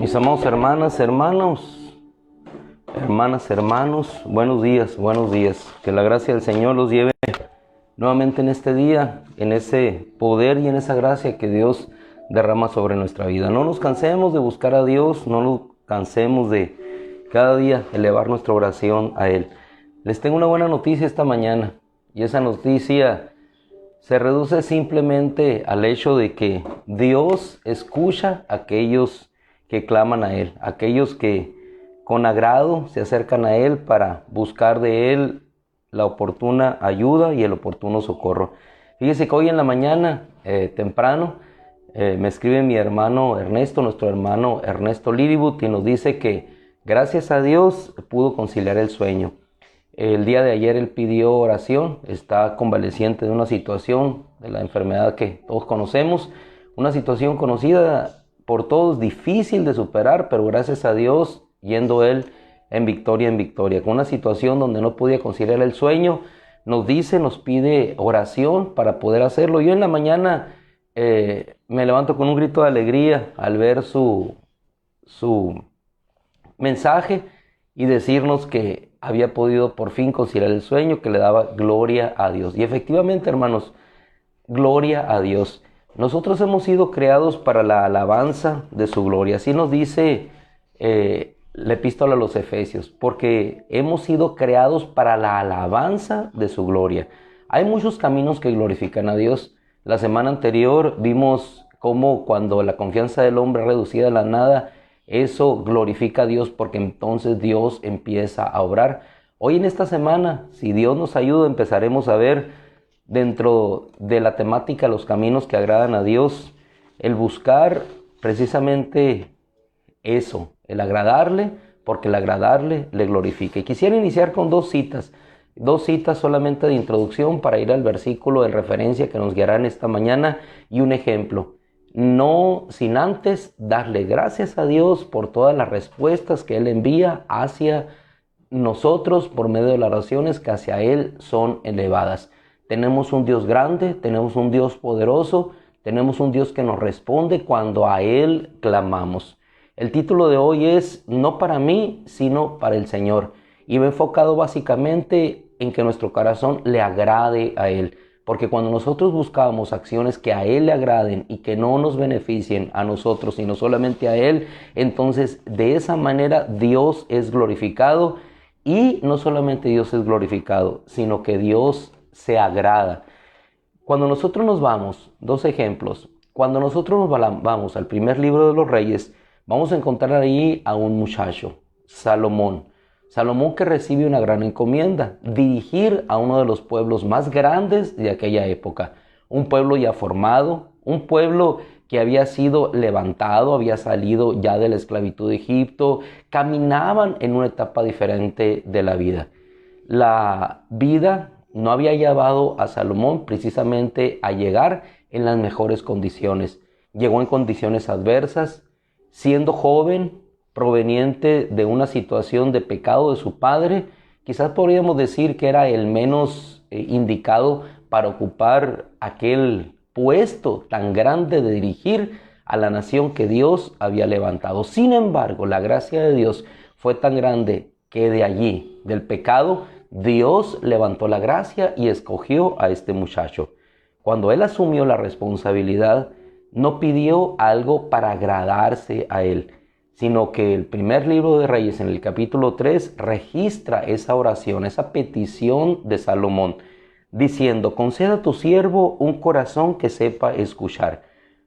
Mis amados hermanos, buenos días. Que la gracia del Señor los lleve nuevamente en este día, en ese poder y en esa gracia que Dios derrama sobre nuestra vida. No nos cansemos de buscar a Dios, no nos cansemos de cada día elevar nuestra oración a Él. Les tengo una buena noticia esta mañana, y esa noticia se reduce simplemente al hecho de que Dios escucha a aquellos que claman a Él, aquellos que con agrado se acercan a Él para buscar de Él la oportuna ayuda y el oportuno socorro. Fíjese que hoy en la mañana, temprano, me escribe mi hermano Ernesto, nuestro hermano Ernesto Liribut, y nos dice que gracias a Dios pudo conciliar el sueño. El día de ayer él pidió oración, está convaleciente de una situación, de la enfermedad que todos conocemos, una situación conocida por todos, difícil de superar, pero gracias a Dios, yendo él en victoria, con una situación donde no podía conciliar el sueño, nos pide oración para poder hacerlo. Yo en la mañana me levanto con un grito de alegría al ver su mensaje y decirnos que había podido por fin conciliar el sueño, que le daba gloria a Dios. Y efectivamente, hermanos, gloria a Dios. Nosotros hemos sido creados para la alabanza de su gloria. Así nos dice la epístola a los Efesios, porque hemos sido creados para la alabanza de su gloria. Hay muchos caminos que glorifican a Dios. La semana anterior vimos cómo cuando la confianza del hombre es reducida a la nada, eso glorifica a Dios, porque entonces Dios empieza a obrar. Hoy en esta semana, si Dios nos ayuda, empezaremos a ver dentro de la temática los caminos que agradan a Dios, el buscar precisamente eso, el agradarle, porque el agradarle le glorifica. Y quisiera iniciar con dos citas solamente de introducción para ir al versículo de referencia que nos guiarán esta mañana y un ejemplo. No sin antes darle gracias a Dios por todas las respuestas que Él envía hacia nosotros por medio de las oraciones que hacia Él son elevadas. Tenemos un Dios grande, tenemos un Dios poderoso, tenemos un Dios que nos responde cuando a Él clamamos. El título de hoy es No para mí, sino para el Señor. Y va enfocado básicamente en que nuestro corazón le agrade a Él. Porque cuando nosotros buscamos acciones que a Él le agraden y que no nos beneficien a nosotros, sino solamente a Él, entonces de esa manera Dios es glorificado. Y no solamente Dios es glorificado, sino que Dios se agrada. Cuando nosotros nos vamos, dos ejemplos. Cuando nosotros nos vamos al primer libro de los Reyes, vamos a encontrar ahí a un muchacho, Salomón que recibe una gran encomienda, dirigir a uno de los pueblos más grandes de aquella época. Un pueblo ya formado, un pueblo que había sido levantado, había salido ya de la esclavitud de Egipto, caminaban en una etapa diferente de la vida. La vida no había llevado a Salomón precisamente a llegar en las mejores condiciones. Llegó en condiciones adversas, siendo joven, proveniente de una situación de pecado de su padre. Quizás podríamos decir que era el menos indicado para ocupar aquel puesto tan grande de dirigir a la nación que Dios había levantado. Sin embargo, la gracia de Dios fue tan grande que de allí, del pecado, Dios levantó la gracia y escogió a este muchacho. Cuando él asumió la responsabilidad, no pidió algo para agradarse a él, sino que el primer libro de Reyes, en el capítulo 3, registra esa oración, esa petición de Salomón, diciendo: conceda a tu siervo un corazón que sepa escuchar,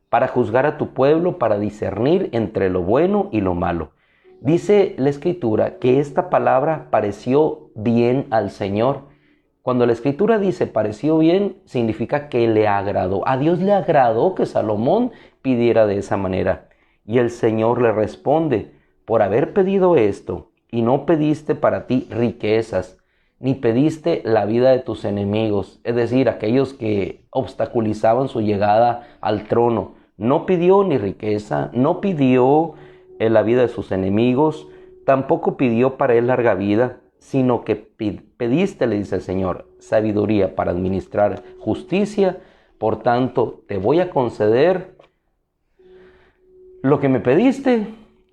para juzgar a tu pueblo, para discernir entre lo bueno y lo malo. Dice la Escritura que esta palabra pareció bien al Señor. Cuando la Escritura dice pareció bien, significa que le agradó. A Dios le agradó que Salomón pidiera de esa manera. Y el Señor le responde: por haber pedido esto, y no pediste para ti riquezas, ni pediste la vida de tus enemigos, es decir, aquellos que obstaculizaban su llegada al trono. No pidió ni riqueza, no pidió la vida de sus enemigos, tampoco pidió para él larga vida, sino que pediste, le dice el Señor, sabiduría para administrar justicia. Por tanto, te voy a conceder lo que me pediste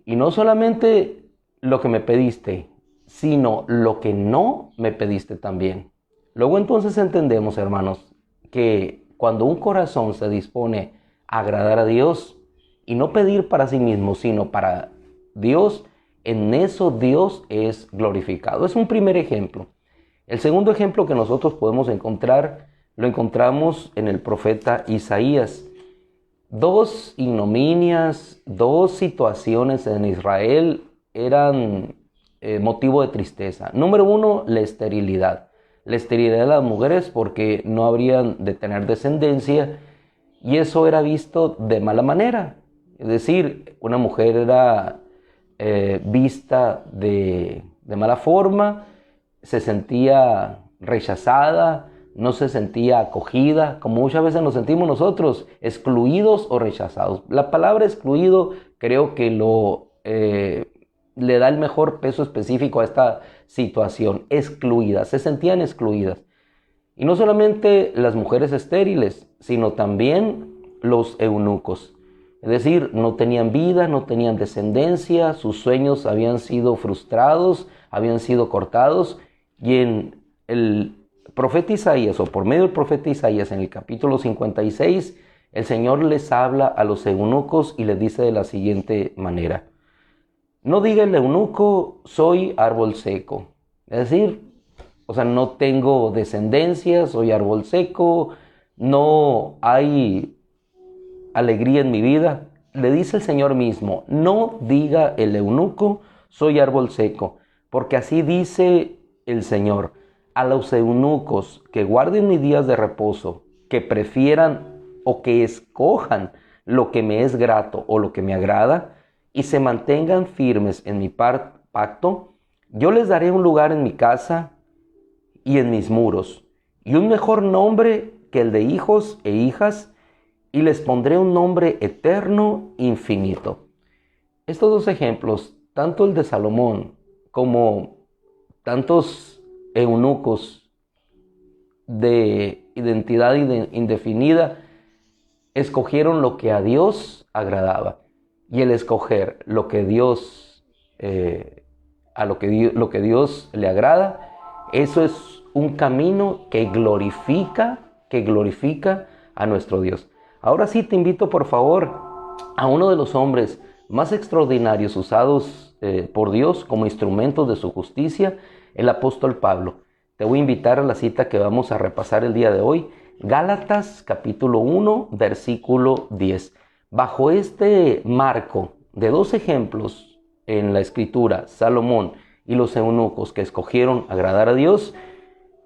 Y no solamente lo que me pediste, sino lo que no me pediste también. Luego entonces entendemos, hermanos, que cuando un corazón se dispone a agradar a Dios y no pedir para sí mismo, sino para Dios, en eso Dios es glorificado. Es un primer ejemplo. El segundo ejemplo que nosotros podemos encontrar, lo encontramos en el profeta Isaías. Dos ignominias, dos situaciones en Israel eran motivo de tristeza. Número uno, la esterilidad. La esterilidad de las mujeres porque no habrían de tener descendencia y eso era visto de mala manera. Es decir, una mujer era vista de mala forma, se sentía rechazada, no se sentía acogida, como muchas veces nos sentimos nosotros, excluidos o rechazados. La palabra excluido creo que le da el mejor peso específico a esta situación, excluidas, se sentían excluidas. Y no solamente las mujeres estériles, sino también los eunucos. Es decir, no tenían vida, no tenían descendencia, sus sueños habían sido frustrados, habían sido cortados. Y en el profeta Isaías, o por medio del profeta Isaías, en el capítulo 56, el Señor les habla a los eunucos y les dice de la siguiente manera: no diga el eunuco, soy árbol seco. Es decir, no tengo descendencia, soy árbol seco, no hay alegría en mi vida. Le dice el Señor mismo: no diga el eunuco, soy árbol seco, porque así dice el Señor: a los eunucos que guarden mis días de reposo, que prefieran o que escojan lo que me es grato o lo que me agrada, y se mantengan firmes en mi pacto, yo les daré un lugar en mi casa y en mis muros, y un mejor nombre que el de hijos e hijas, y les pondré un nombre eterno, infinito. Estos dos ejemplos, tanto el de Salomón como tantos eunucos de identidad indefinida, escogieron lo que a Dios agradaba. Y el escoger lo que Dios, lo que Dios le agrada, eso es un camino que glorifica a nuestro Dios. Ahora sí te invito, por favor, a uno de los hombres más extraordinarios usados por Dios como instrumentos de su justicia, el apóstol Pablo. Te voy a invitar a la cita que vamos a repasar el día de hoy, Gálatas capítulo 1, versículo 10. Bajo este marco de dos ejemplos en la Escritura, Salomón y los eunucos que escogieron agradar a Dios,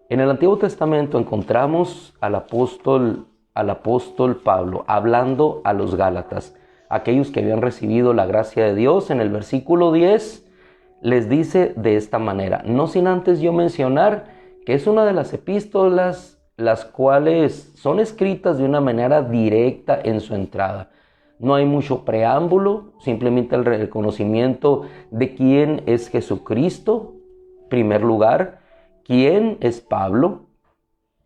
en el Antiguo Testamento encontramos al apóstol Pablo hablando a los Gálatas, aquellos que habían recibido la gracia de Dios. En el versículo 10 les dice de esta manera, no sin antes yo mencionar que es una de las epístolas las cuales son escritas de una manera directa en su entrada. No hay mucho preámbulo, simplemente el reconocimiento de quién es Jesucristo, en primer lugar, quién es Pablo.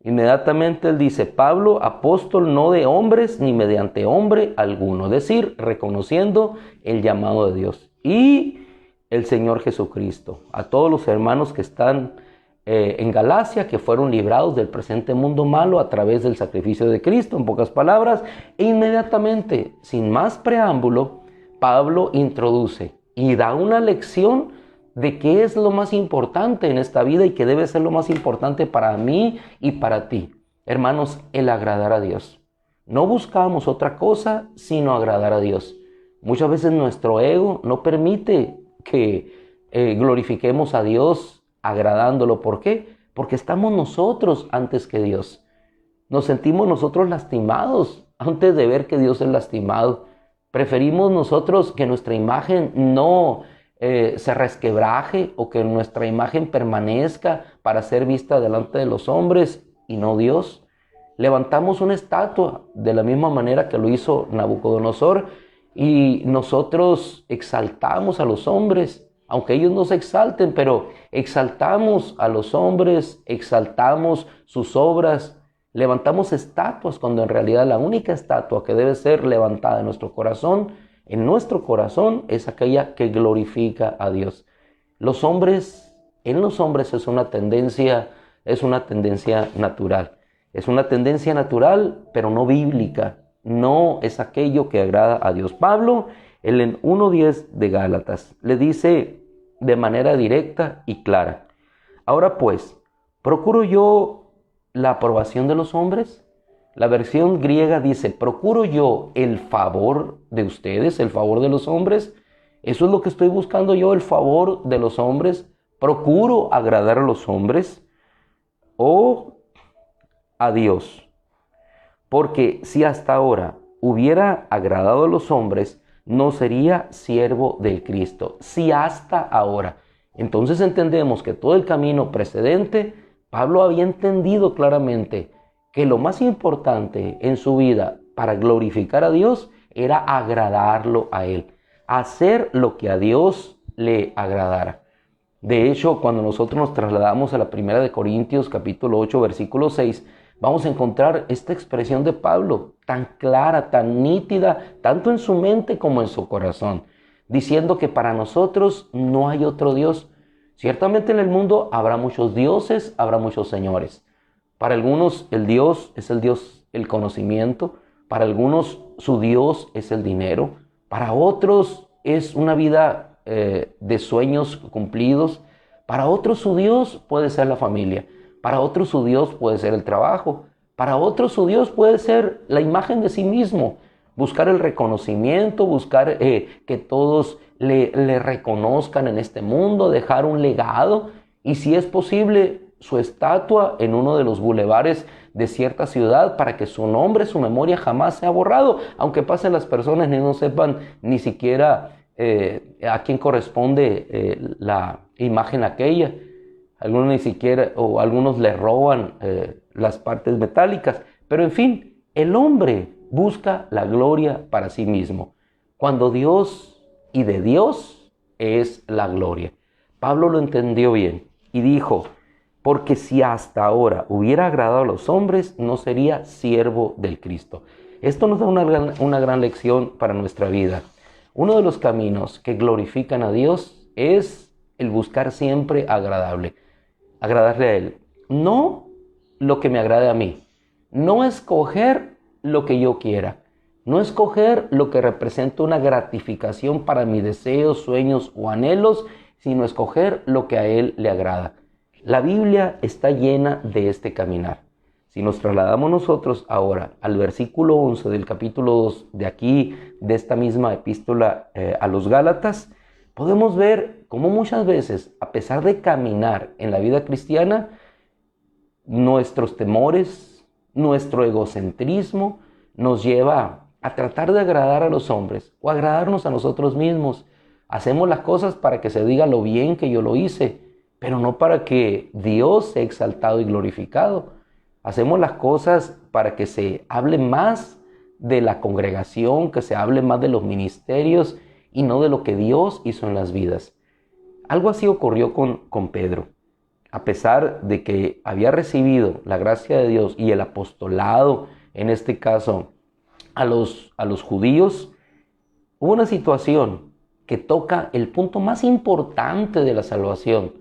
Inmediatamente él dice: Pablo, apóstol no de hombres ni mediante hombre alguno, es decir, reconociendo el llamado de Dios. Y el Señor Jesucristo, a todos los hermanos que están en Galacia, que fueron librados del presente mundo malo a través del sacrificio de Cristo, en pocas palabras. E inmediatamente, sin más preámbulo, Pablo introduce y da una lección de qué es lo más importante en esta vida y que debe ser lo más importante para mí y para ti. Hermanos, el agradar a Dios. No buscamos otra cosa sino agradar a Dios. Muchas veces nuestro ego no permite que glorifiquemos a Dios agradándolo. ¿Por qué? Porque estamos nosotros antes que Dios. Nos sentimos nosotros lastimados antes de ver que Dios es lastimado. Preferimos nosotros que nuestra imagen no se resquebraje o que nuestra imagen permanezca para ser vista delante de los hombres y no Dios. Levantamos una estatua de la misma manera que lo hizo Nabucodonosor y nosotros exaltamos a los hombres, aunque ellos no se exalten, pero exaltamos a los hombres, exaltamos sus obras, levantamos estatuas cuando en realidad la única estatua que debe ser levantada en nuestro corazón en nuestro corazón es aquella que glorifica a Dios. En los hombres es una tendencia natural. Es una tendencia natural, pero no bíblica. No es aquello que agrada a Dios. Pablo, él en 1:10 de Gálatas, le dice de manera directa y clara: ahora pues, ¿procuro yo la aprobación de los hombres? La versión griega dice: ¿procuro yo el favor de ustedes, el favor de los hombres? Eso es lo que estoy buscando yo, el favor de los hombres. ¿Procuro agradar a los hombres o a Dios? Porque si hasta ahora hubiera agradado a los hombres, no sería siervo del Cristo. Si hasta ahora. Entonces entendemos que todo el camino precedente, Pablo había entendido claramente que lo más importante en su vida para glorificar a Dios era agradarlo a Él, hacer lo que a Dios le agradara. De hecho, cuando nosotros nos trasladamos a la primera de Corintios, capítulo 8, versículo 6, vamos a encontrar esta expresión de Pablo tan clara, tan nítida, tanto en su mente como en su corazón, diciendo que para nosotros no hay otro Dios. Ciertamente en el mundo habrá muchos dioses, habrá muchos señores. Para algunos el Dios es el conocimiento, para algunos su Dios es el dinero, para otros es una vida de sueños cumplidos, para otros su Dios puede ser la familia, para otros su Dios puede ser el trabajo, para otros su Dios puede ser la imagen de sí mismo, buscar el reconocimiento, buscar que todos le reconozcan en este mundo, dejar un legado y si es posible su estatua en uno de los bulevares de cierta ciudad para que su nombre, su memoria jamás sea borrado, aunque pasen las personas y no sepan ni siquiera a quién corresponde la imagen aquella. Algunos ni siquiera, o algunos le roban las partes metálicas, pero en fin, el hombre busca la gloria para sí mismo, cuando Dios y de Dios es la gloria. Pablo lo entendió bien y dijo: porque si hasta ahora hubiera agradado a los hombres, no sería siervo del Cristo. Esto nos da una gran lección para nuestra vida. Uno de los caminos que glorifican a Dios es el buscar siempre agradarle a Él. No lo que me agrade a mí. No escoger lo que yo quiera. No escoger lo que representa una gratificación para mis deseos, sueños o anhelos, sino escoger lo que a Él le agrada. La Biblia está llena de este caminar. Si nos trasladamos nosotros ahora al versículo 11 del capítulo 2 de aquí, de esta misma epístola a los Gálatas, podemos ver cómo muchas veces, a pesar de caminar en la vida cristiana, nuestros temores, nuestro egocentrismo nos lleva a tratar de agradar a los hombres o agradarnos a nosotros mismos. Hacemos las cosas para que se diga lo bien que yo lo hice, pero no para que Dios sea exaltado y glorificado. Hacemos las cosas para que se hable más de la congregación, que se hable más de los ministerios y no de lo que Dios hizo en las vidas. Algo así ocurrió con Pedro. A pesar de que había recibido la gracia de Dios y el apostolado, en este caso a los judíos, hubo una situación que toca el punto más importante de la salvación,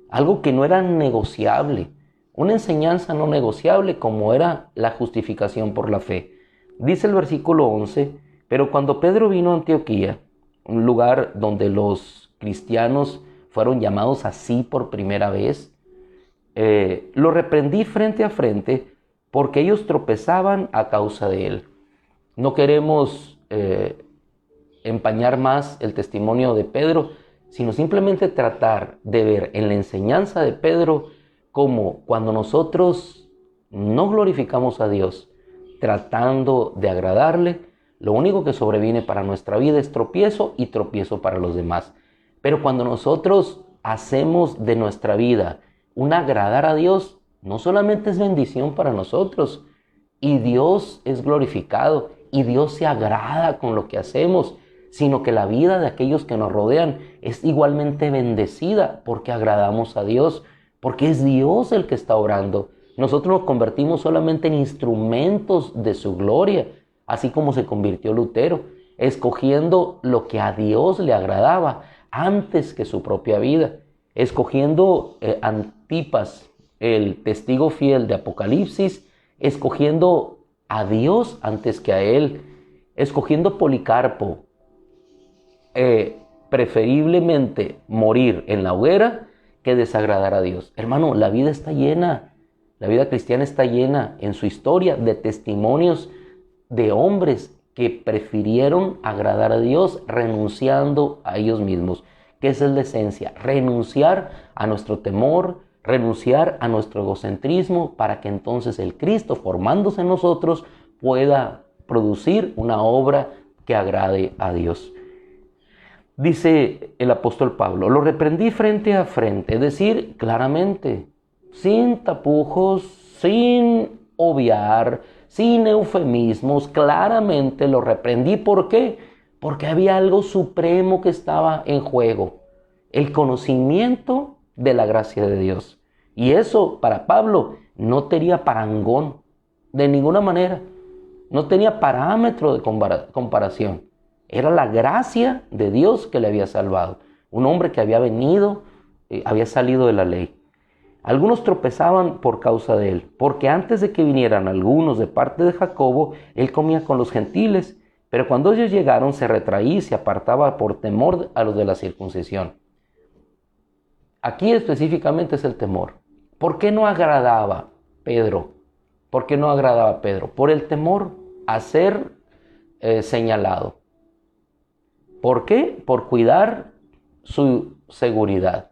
algo que no era negociable, una enseñanza no negociable como era la justificación por la fe. Dice el versículo 11, pero cuando Pedro vino a Antioquía, un lugar donde los cristianos fueron llamados así por primera vez, lo reprendí frente a frente porque ellos tropezaban a causa de él. No queremos empañar más el testimonio de Pedro, sino simplemente tratar de ver en la enseñanza de Pedro como cuando nosotros no glorificamos a Dios tratando de agradarle, lo único que sobreviene para nuestra vida es tropiezo y tropiezo para los demás. Pero cuando nosotros hacemos de nuestra vida un agradar a Dios, no solamente es bendición para nosotros, y Dios es glorificado, y Dios se agrada con lo que hacemos, sino que la vida de aquellos que nos rodean es igualmente bendecida porque agradamos a Dios, porque es Dios el que está obrando. Nosotros nos convertimos solamente en instrumentos de su gloria, así como se convirtió Lutero. escogiendo lo que a Dios le agradaba antes que su propia vida, escogiendo Antipas, el testigo fiel de Apocalipsis, escogiendo a Dios antes que a él, escogiendo Policarpo, preferiblemente morir en la hoguera que desagradar a Dios. Hermano, la vida está llena, la vida cristiana está llena en su historia de testimonios de hombres que prefirieron agradar a Dios renunciando a ellos mismos, que esa es la esencia, renunciar a nuestro temor, renunciar a nuestro egocentrismo para que entonces el Cristo, formándose en nosotros, pueda producir una obra que agrade a Dios. Dice el apóstol Pablo, lo reprendí frente a frente, es decir, claramente, sin tapujos, sin obviar, sin eufemismos, claramente lo reprendí. ¿Por qué? Porque había algo supremo que estaba en juego, el conocimiento de la gracia de Dios. Y eso para Pablo no tenía parangón de ninguna manera, no tenía parámetro de comparación. Era la gracia de Dios que le había salvado. Un hombre que había venido, había salido de la ley. Algunos tropezaban por causa de él, porque antes de que vinieran algunos de parte de Jacobo, él comía con los gentiles, pero cuando ellos llegaron se retraía y se apartaba por temor a los de la circuncisión. Aquí específicamente es el temor. ¿Por qué no agradaba Pedro? ¿Por qué no agradaba Pedro? Por el temor a ser señalado. ¿Por qué? Por cuidar su seguridad.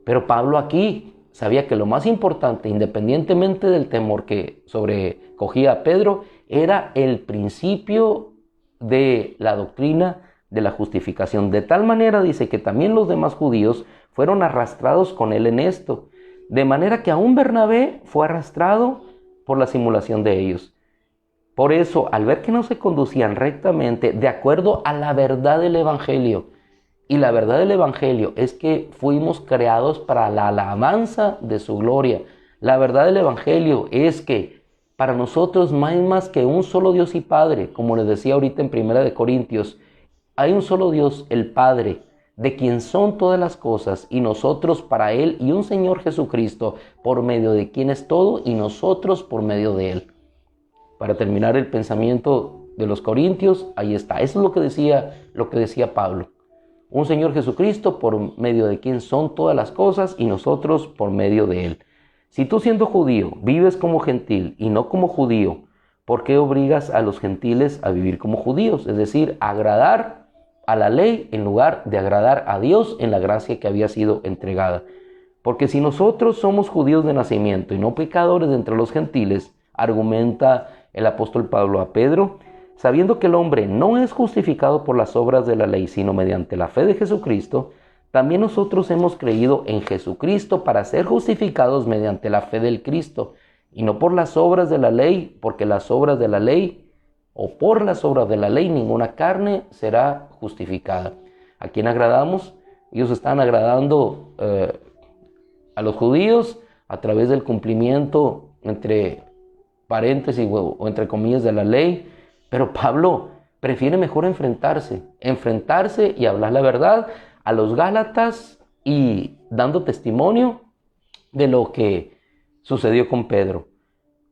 Pero Pablo aquí sabía que lo más importante, independientemente del temor que sobrecogía a Pedro, era el principio de la doctrina de la justificación. De tal manera dice que también los demás judíos fueron arrastrados con él en esto. De manera que aún Bernabé fue arrastrado por la simulación de ellos. Por eso, al ver que no se conducían rectamente de acuerdo a la verdad del Evangelio, y la verdad del Evangelio es que fuimos creados para la alabanza de su gloria. La verdad del Evangelio es que para nosotros no hay más que un solo Dios y Padre, como les decía ahorita en 1 Corintios, hay un solo Dios, el Padre, de quien son todas las cosas, y nosotros para Él, y un Señor Jesucristo, por medio de quien es todo, y nosotros por medio de Él. Para terminar el pensamiento de los corintios, ahí está. Eso es lo que decía Pablo. Un Señor Jesucristo por medio de quien son todas las cosas y nosotros por medio de Él. Si tú siendo judío vives como gentil y no como judío, ¿por qué obligas a los gentiles a vivir como judíos? Es decir, agradar a la ley en lugar de agradar a Dios en la gracia que había sido entregada. Porque si nosotros somos judíos de nacimiento y no pecadores de entre los gentiles, argumenta el apóstol Pablo a Pedro, sabiendo que el hombre no es justificado por las obras de la ley, sino mediante la fe de Jesucristo, también nosotros hemos creído en Jesucristo para ser justificados mediante la fe del Cristo, y no por las obras de la ley, porque las obras de la ley, o por las obras de la ley, ninguna carne será justificada. ¿A quién agradamos? Ellos están agradando a los judíos a través del cumplimiento entre paréntesis o entre comillas de la ley, pero Pablo prefiere mejor enfrentarse y hablar la verdad a los Gálatas y dando testimonio de lo que sucedió con Pedro.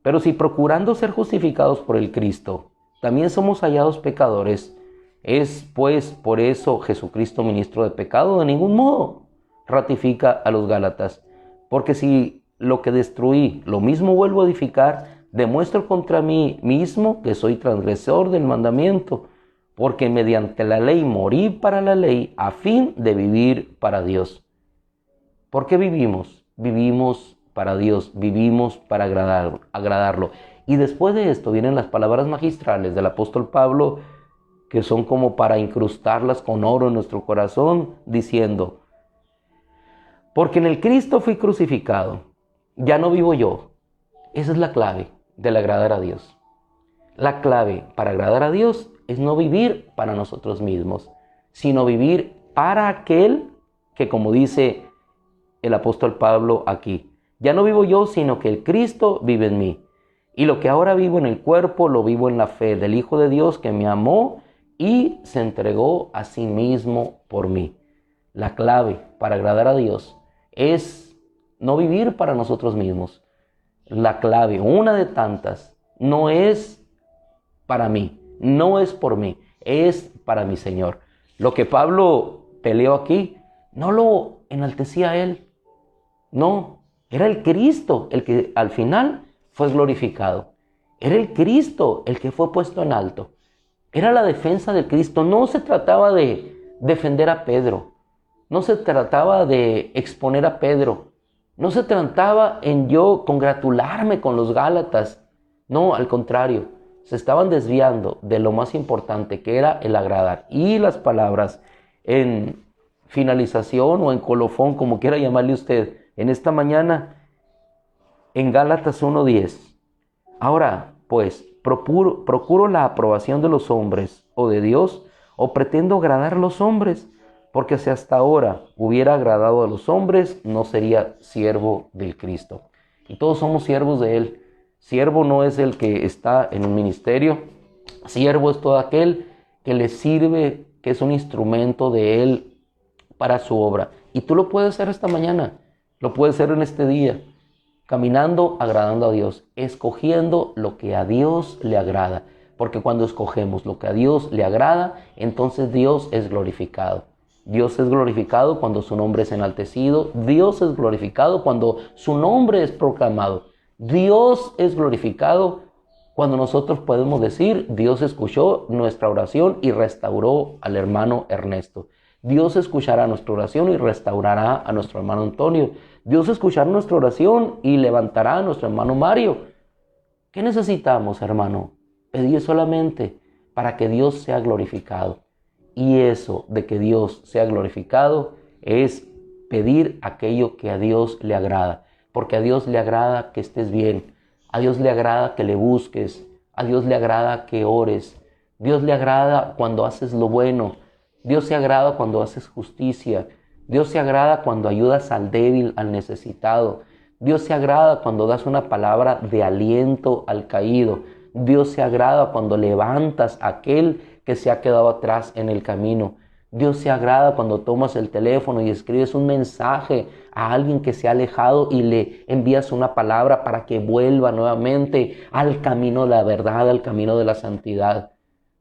Pero si procurando ser justificados por el Cristo, también somos hallados pecadores, ¿es pues por eso Jesucristo ministro de pecado? De ningún modo, ratifica a los Gálatas, porque si lo que destruí, lo mismo vuelvo a edificar, demuestro contra mí mismo que soy transgresor del mandamiento, porque mediante la ley morí para la ley a fin de vivir para Dios. ¿Por qué vivimos? Vivimos para Dios, vivimos para agradarlo. Y después de esto vienen las palabras magistrales del apóstol Pablo, que son como para incrustarlas con oro en nuestro corazón, diciendo, porque en el Cristo fui crucificado, ya no vivo yo. Esa es la clave del agradar a Dios. La clave para agradar a Dios es no vivir para nosotros mismos, sino vivir para aquel que, como dice el apóstol Pablo aquí, ya no vivo yo, sino que el Cristo vive en mí. Y lo que ahora vivo en el cuerpo, lo vivo en la fe del Hijo de Dios que me amó y se entregó a sí mismo por mí. La clave para agradar a Dios es no vivir para nosotros mismos. La clave, una de tantas, no es para mí, no es por mí, es para mi Señor. Lo que Pablo peleó aquí, no lo enaltecía a él, no, era el Cristo el que al final fue glorificado. Era el Cristo el que fue puesto en alto. Era la defensa del Cristo. No se trataba de defender a Pedro. No se trataba de exponer a Pedro. No se trataba en yo congratularme con los Gálatas. No, al contrario. Se estaban desviando de lo más importante, que era el agradar. Y las palabras en finalización o en colofón, como quiera llamarle usted, en esta mañana, en Gálatas 1:10. Ahora, pues, procuro la aprobación de los hombres o de Dios, o pretendo agradar a los hombres, porque si hasta ahora hubiera agradado a los hombres, no sería siervo del Cristo. Y todos somos siervos de Él. Siervo no es el que está en un ministerio. Siervo es todo aquel que le sirve, que es un instrumento de Él para su obra. Y tú lo puedes hacer esta mañana, lo puedes hacer en este día, caminando, agradando a Dios, escogiendo lo que a Dios le agrada. Porque cuando escogemos lo que a Dios le agrada, entonces Dios es glorificado. Dios es glorificado cuando su nombre es enaltecido. Dios es glorificado cuando su nombre es proclamado. Dios es glorificado cuando nosotros podemos decir, Dios escuchó nuestra oración y restauró al hermano Ernesto. Dios escuchará nuestra oración y restaurará a nuestro hermano Antonio. Dios escuchará nuestra oración y levantará a nuestro hermano Mario. ¿Qué necesitamos, hermano? Pedir solamente para que Dios sea glorificado. Y eso de que Dios sea glorificado es pedir aquello que a Dios le agrada. Porque a Dios le agrada que estés bien. A Dios le agrada que le busques. A Dios le agrada que ores. Dios le agrada cuando haces lo bueno. Dios se agrada cuando haces justicia. Dios se agrada cuando ayudas al débil, al necesitado. Dios se agrada cuando das una palabra de aliento al caído. Dios se agrada cuando levantas a aquel que se ha quedado atrás en el camino. Dios se agrada cuando tomas el teléfono y escribes un mensaje a alguien que se ha alejado y le envías una palabra para que vuelva nuevamente al camino de la verdad, al camino de la santidad.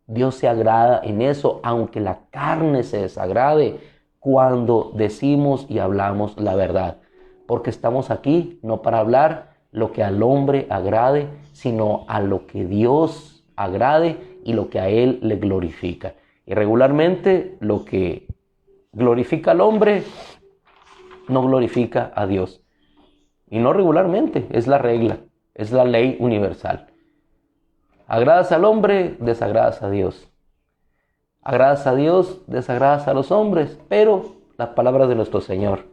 Dios se agrada en eso, aunque la carne se desagrade, cuando decimos y hablamos la verdad. Porque estamos aquí no para hablar lo que al hombre agrade, sino a lo que Dios agrade y lo que a Él le glorifica. Y regularmente lo que glorifica al hombre no glorifica a Dios. Y no regularmente, es la regla, es la ley universal. Agradas al hombre, desagradas a Dios. Agradas a Dios, desagradas a los hombres. Pero las palabras de nuestro Señor: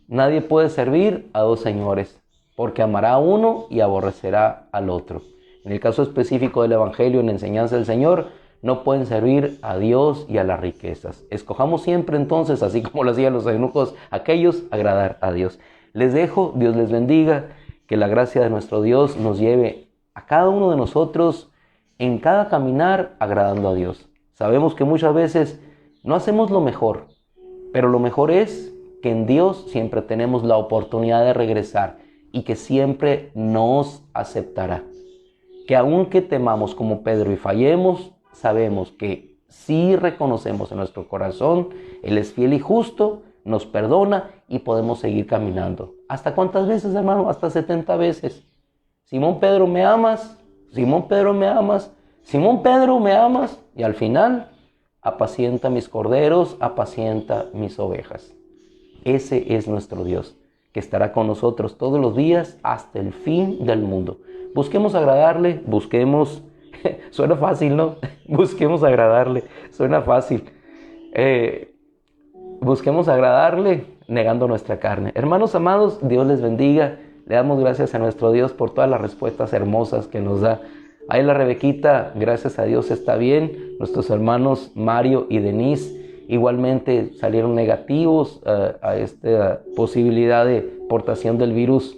nadie puede servir a dos señores, porque amará a uno y aborrecerá al otro. En el caso específico del Evangelio, en la enseñanza del Señor, no pueden servir a Dios y a las riquezas. Escojamos siempre entonces, así como lo hacían los eunucos, aquellos, agradar a Dios. Les dejo, Dios les bendiga, que la gracia de nuestro Dios nos lleve a cada uno de nosotros en cada caminar agradando a Dios. Sabemos que muchas veces no hacemos lo mejor, pero lo mejor es que en Dios siempre tenemos la oportunidad de regresar y que siempre nos aceptará. Que aunque temamos como Pedro y fallemos, sabemos que si reconocemos en nuestro corazón, Él es fiel y justo, nos perdona y podemos seguir caminando. ¿Hasta cuántas veces, hermano? Hasta 70 veces. Simón Pedro, ¿me amas? Simón Pedro, ¿me amas? Simón Pedro, ¿me amas? Y al final, apacienta mis corderos, apacienta mis ovejas. Ese es nuestro Dios, que estará con nosotros todos los días hasta el fin del mundo. Busquemos agradarle, busquemos... Suena fácil, ¿no? Busquemos agradarle, suena fácil. Busquemos agradarle negando nuestra carne. Hermanos amados, Dios les bendiga. Le damos gracias a nuestro Dios por todas las respuestas hermosas que nos da. Ahí la Rebequita, gracias a Dios, está bien. Nuestros hermanos Mario y Denise igualmente salieron negativos a esta posibilidad de portación del virus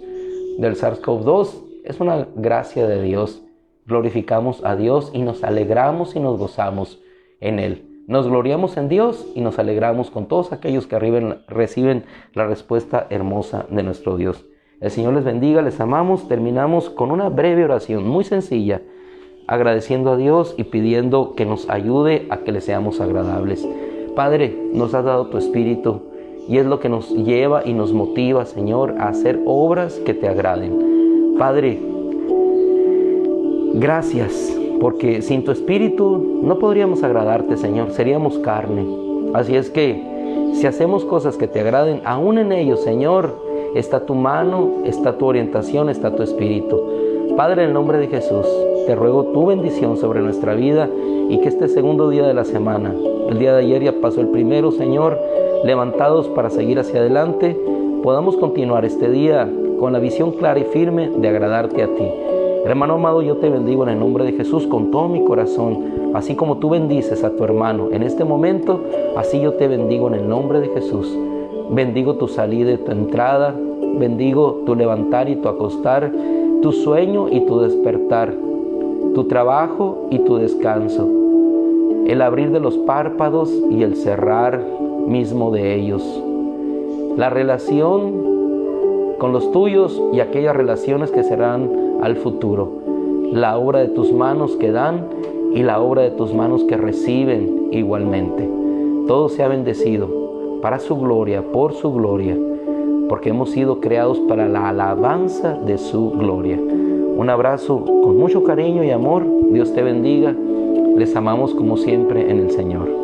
del SARS-CoV-2. Es una gracia de Dios. Glorificamos a Dios y nos alegramos y nos gozamos en Él. Nos gloriamos en Dios y nos alegramos con todos aquellos que reciben la respuesta hermosa de nuestro Dios. El Señor les bendiga, les amamos. Terminamos con una breve oración muy sencilla, agradeciendo a Dios y pidiendo que nos ayude a que le seamos agradables. Padre, nos has dado tu Espíritu y es lo que nos lleva y nos motiva, Señor, a hacer obras que te agraden. Padre, gracias, porque sin tu Espíritu no podríamos agradarte, Señor, seríamos carne. Así es que si hacemos cosas que te agraden, aún en ellos, Señor, está tu mano, está tu orientación, está tu Espíritu. Padre, en el nombre de Jesús, te ruego tu bendición sobre nuestra vida y que este segundo día de la semana, el día de ayer ya pasó el primero, Señor, levantados para seguir hacia adelante, podamos continuar este día con la visión clara y firme de agradarte a ti. Hermano amado, yo te bendigo en el nombre de Jesús con todo mi corazón. Así como tú bendices a tu hermano en este momento, así yo te bendigo en el nombre de Jesús. Bendigo tu salida y tu entrada, bendigo tu levantar y tu acostar, tu sueño y tu despertar, tu trabajo y tu descanso, el abrir de los párpados y el cerrar mismo de ellos, la relación con los tuyos y aquellas relaciones que serán al futuro, la obra de tus manos que dan y la obra de tus manos que reciben igualmente. Todo sea bendecido para su gloria, por su gloria, porque hemos sido creados para la alabanza de su gloria. Un abrazo con mucho cariño y amor. Dios te bendiga. Les amamos como siempre en el Señor.